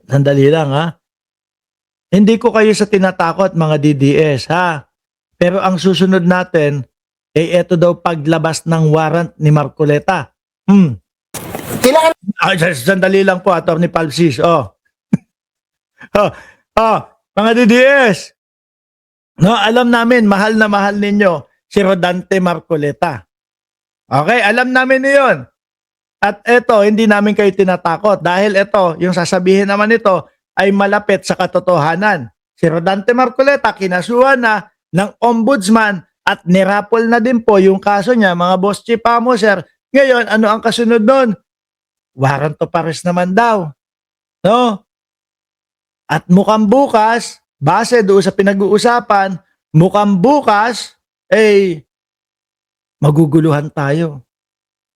Sandali lang ha. Hindi ko kayo sa tinatakot mga DDS ha. Pero ang susunod natin eto daw paglabas ng warrant ni Marcoleta. Kailangan Sandali lang po, Atty. Palsis. Oh, mga DDS. No, alam namin mahal na mahal ninyo si Rodante Marcoleta. Okay, alam namin 'yon. At eto, hindi namin kayo tinatakot dahil eto, yung sasabihin naman nito ay malapit sa katotohanan. Si Rodante Marcoleta kinasuhan na ng ombudsman at nirapol na din po yung kaso niya, mga boss chief amo, sir. Ngayon, ano ang kasunod nun? Warrant of arrest naman daw. No? At mukhang bukas, base doon sa pinag-uusapan, mukhang bukas, maguguluhan tayo.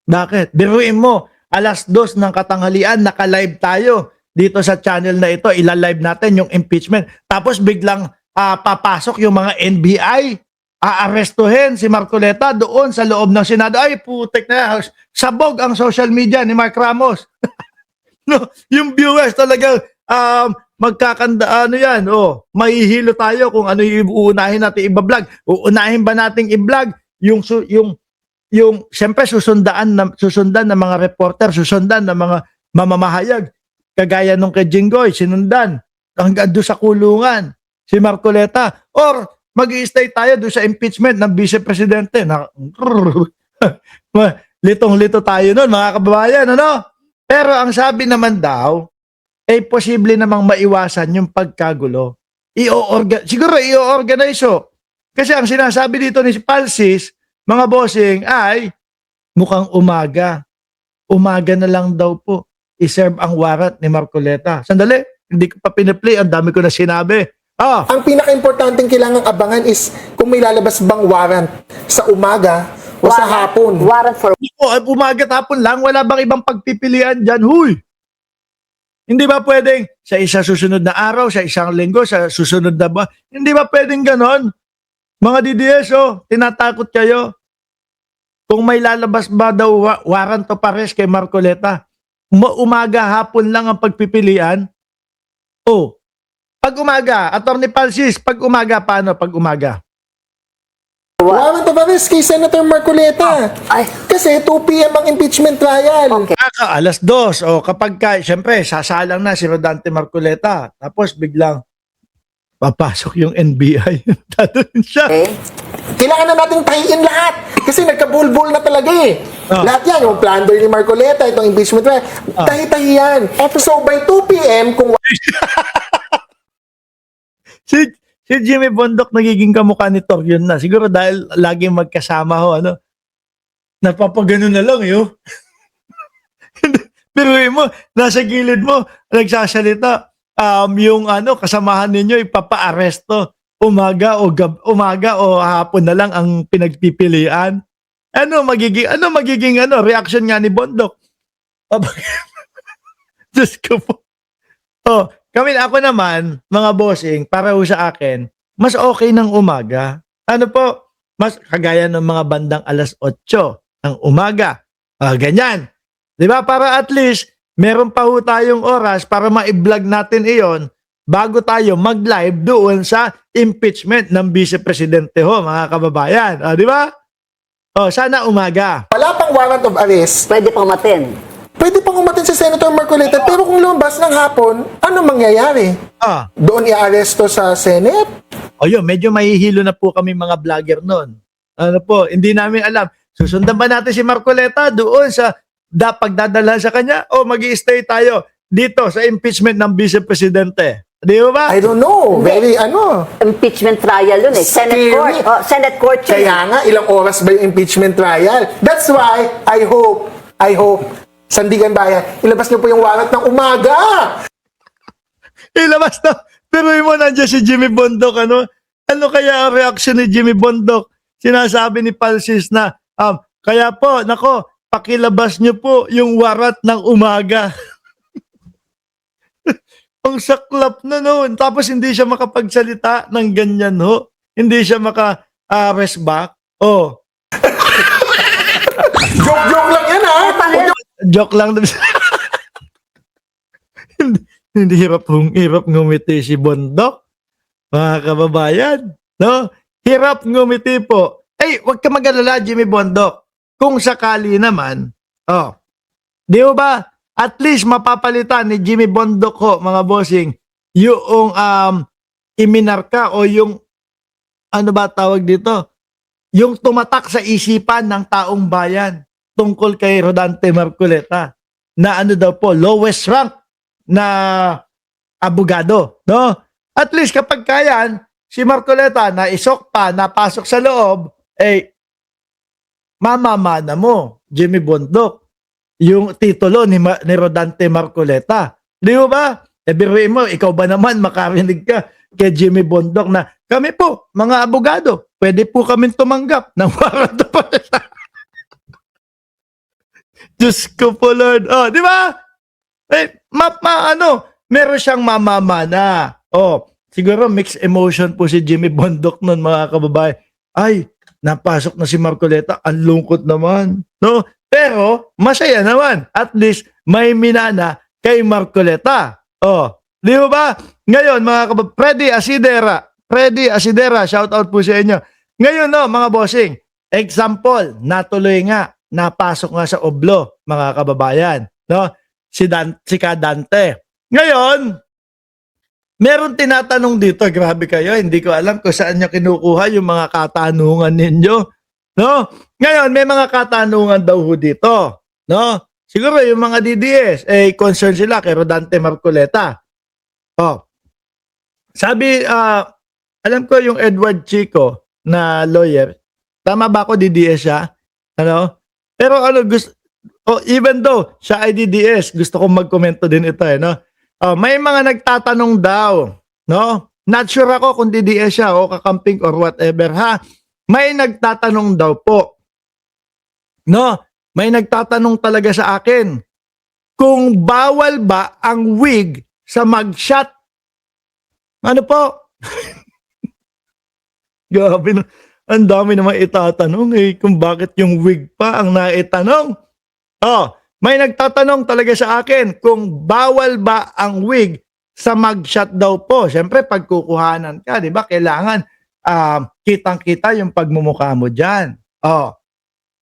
Bakit? Biruin mo, 2:00 ng katanghalian, naka-live tayo dito sa channel na ito, ilalive natin yung impeachment. Tapos biglang papasok yung mga NBI, aarestuhin si Marcoleta doon sa loob ng Senado. Ay, putek na, sabog ang social media ni Mark Ramos. No, yung viewers talaga magkakanda, yan, mahihilo tayo kung ano yung uunahin natin i-vlog. Uunahin ba nating i-vlog yung siyempre susundan ng mga reporter, susundan ng mga mamamahayag. Kagaya nung kay Jinggoy, sinundan hanggang doon sa kulungan si Marcoleta. Or mag-i-stay tayo doon sa impeachment ng Vice Presidente. Litong-lito tayo nun, mga kababayan, ano? Pero ang sabi naman daw, posible namang maiwasan yung pagkagulo. Siguro i-organize. Kasi ang sinasabi dito ni Palsis, mga bossing, ay mukhang umaga. Umaga na lang daw po i-serve ang warrant ni Marcoleta. Sandali, hindi ko pa piniplay. Ang dami ko na sinabi. ang pinaka-importanting kailangang abangan is kung may lalabas bang warrant sa umaga o sa hapon. Warrant for Umaga tapon lang. Wala bang ibang pagpipilian dyan? Huy! Hindi ba pwedeng sa isa susunod na araw, sa isang linggo, sa susunod na ba? Hindi ba pwedeng ganon? Mga DDS, tinatakot kayo. Kung may lalabas ba daw warrant of arrest kay Marcoleta, umaga, hapon lang ang pagpipilian. Pag umaga, Atty. Palsis, pag umaga, paano pag umaga? Warrant of arrest kay Senator Marcoleta. Ay. Kasi 2 p.m. ang impeachment trial. Okay. 2:00. Kapag siyempre, sasalang na si Rodante Marcoleta. Tapos biglang papasok yung NBI. Tatuloy siya. Okay. Kailangan na nating tahiin lahat. Kasi nagkabulbul na talaga eh. Lahat yan, yung plunder ni Marcoleta, itong impeachment trial, tahi-tahi yan. So by 2 p.m., kung Si Jimmy Bondok nagiging kamukha ni Torion na. Siguro dahil laging magkasama ano. Napapagano na lang Pero mo, nasa gilid mo, nagsasalita, yung kasamahan ninyo ipapa-aresto. Umaga o hapon na lang ang pinagpipilian. Ano magiging reaction nga ni Bondok? Diyos ko po. Ako naman, mga bossing, para sa akin, mas okay ng umaga. Mas kagaya ng mga bandang 8:00 ng umaga. Ganyan. Diba? Para at least, meron pa ho tayong oras para ma-vlog natin iyon bago tayo mag-live doon sa impeachment ng Vice Presidente mga kababayan. Diba? Sana umaga. wala pang warrant of arrest, Pwede pang matin. pwede pang umatin si Senator Marcoleta. Pero kung lumabas ng hapon, ano mangyayari? Doon i-aresto sa Senate? Medyo mahihilo na po kami mga vlogger noon. Hindi namin alam. Susundan ba natin si Marcoleta doon sa pagdadala sa kanya o mag-i-stay tayo dito sa impeachment ng Vice Presidente? Di ba? I don't know. Very Impeachment trial yun eh. Senate Scary. court. Senate court yun. Kaya nga, ilang oras ba yung impeachment trial? That's why, I hope, Sandigan Bayan, ilabas niyo po yung warrant ng umaga. Ilabas na. Pero mo nandiyan si Jimmy Bondok. Ano kaya ang reaction ni Jimmy Bondok? Sinasabi ni Palsis na, kaya po, pakilabas niyo po yung warrant ng umaga. Ang saklap na noon. Tapos hindi siya makapagsalita ng ganyan Hindi siya maka-rest back. Joke lang yan Paano yan? Joke lang. Hindi hirap ngumiti si Bondok. Mga kababayan, no? Hirap ngumiti po. Ay, wag ka mag-alala, Jimmy Bondok. Kung sakali naman, di ba, at least mapapalitan ni Jimmy Bondok ko, mga bossing, yung iminarka o yung, ano ba tawag dito? Yung tumatak sa isipan ng taong bayan tungkol kay Rodante Marcoleta na ano daw po, lowest rank na abogado, no? At least kapag kayan, si Marcoleta na isok pa, napasok sa loob, mamamana mo, Jimmy Bondok, yung titulo ni Rodante Marcoleta. Di ba? Biruin mo, ikaw ba naman makarinig ka kay Jimmy Bondok na kami po, mga abogado, pwede po kami tumanggap ng warrant of arrest. Diyos ko po, Lord. Di ba? Meron siyang mamamana. Siguro mixed emotion po si Jimmy Bondok nun, mga kababayan. Ay, napasok na si Marcoleta, ang lungkot naman. No? Pero, masaya naman. At least, may minana kay Marcoleta. Di ba? Ngayon, mga kababayan, Freddy Asidera, shout out po sa inyo. Ngayon, no, mga bossing, example, natuloy nga, napasok nga sa oblo, mga kababayan. No? Si Kadante. Ngayon, meron tinatanong dito, grabe kayo, hindi ko alam kung saan nyo kinukuha yung mga katanungan ninyo. No? Ngayon, may mga katanungan daw ho dito. No? Siguro yung mga DDS, concern sila kay Rodante Marcoleta. Sabi, alam ko yung Edward Chico na lawyer, tama ba ako DDS siya? Ano? Pero even though siya ay DDS, gusto kong magkomento din ito no? May mga nagtatanong daw, no? Not sure ako kung DDS siya o kakamping or whatever, ha? May nagtatanong daw po, no? May nagtatanong talaga sa akin, kung bawal ba ang wig sa mugshot? Ano po? Grabe na. Ang dami naman itatanong kung bakit yung wig pa ang naitanong. May nagtatanong talaga sa akin kung bawal ba ang wig sa mugshot daw po. Siyempre, pagkukuhanan ka, di ba? Kailangan kitang-kita yung pagmumukha mo dyan.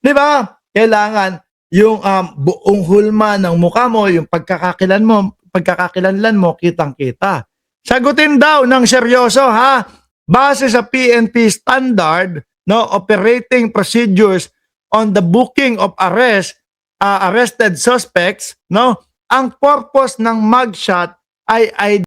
Di ba? Kailangan yung buong hulma ng mukha mo, yung pagkakakilanlan mo, kitang-kita. Sagutin daw ng seryoso, ha? Base sa PNP standard, no, operating procedures on the booking of arrested suspects, no, ang purpose ng mugshot ay